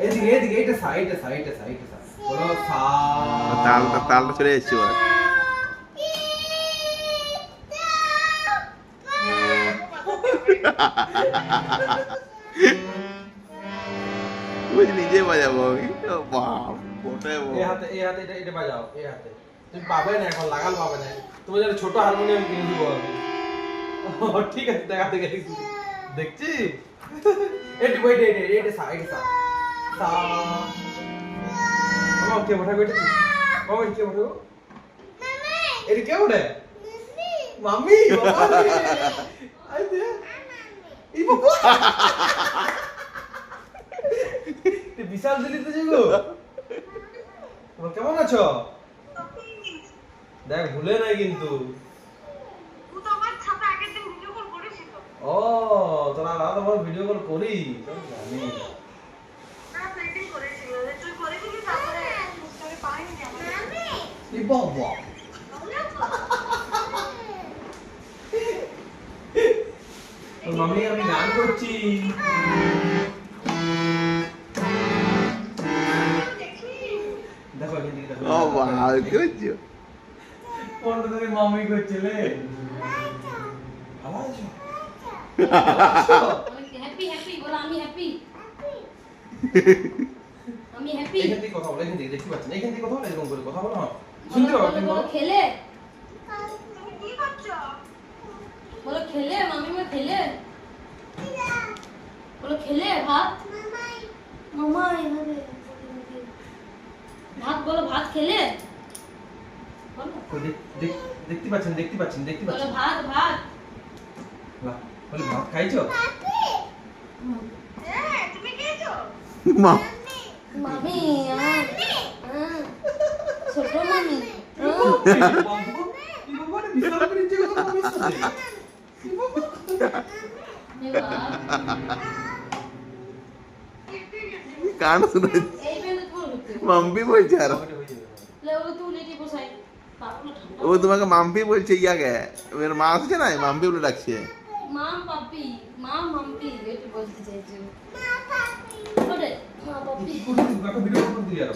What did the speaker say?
এদিকে এদিকে এটা সাইডে সাইডে সাইডে বলো সা তালটা চলে যাচ্ছে এবার। ওই নিজে বাজাবো আমি। বাপ কোথায় এই হাতে এটা বাজাও এই হাতে তুমি পাবে না এখন লাগাল পাবে না তুমি যেন ছোট হারমোনিয়াম কিনে দিব আমি ঠিক আছে দেখাতে গেছি দেখছি এটা ওই এটা সাইডে সা সা মামা কে বঠা কইতে মামা কে বঠা এটা কে বঠে মাম্মি বাবা আই দে এই বাবা তে বিশাল দিলি তো যাবো তোমার কেমন আছো দেখ ভুলে নাই কিন্তু ও তোরা রাত আমার ভিডিও কল করি জানি এই বাবা মাম্মি আমি গান করছি দেখো এদিকে দেখো ও বাবা কি হচ্ছে? কোনটা তুমি মাম্মি করছিলে ভালো আছো হ্যাপি হ্যাপি বলো আমি হ্যাপি আমি হ্যাপি এখান থেকে কথা বলো এখান থেকে দেখতে পাচ্ছি না এখান থেকে কথা বলো এরকম করে কথা বলো না শুনতে পাবো তুমি বলো খেলে তুমি কি করছো বলো খেলে মামি মা খেলে বলো খেলে ভাত মামা এভাবে ভাত বলো ভাত খেলে বলো দেখতে পাচ্ছেন বলো ভাত ভাত বলে ভাত খাইছো তুমি খেয়েছো মা মামি ছোট মামি কান শুনে এই বেন্দে তোমার করতে মাম্পি বলছে আর লেও তুই লেটি বসাই পাপড় ও তোমাকে মাম্পি বলছে ইয়াকে মেয়ের মা আসছে না মাম্পি বলে ডাকছে মাম পাপি মাম মাম্পি লেটি বলতে চাইছো মা পাপি ওরে মা পাপি ভিডিও করে দিই আর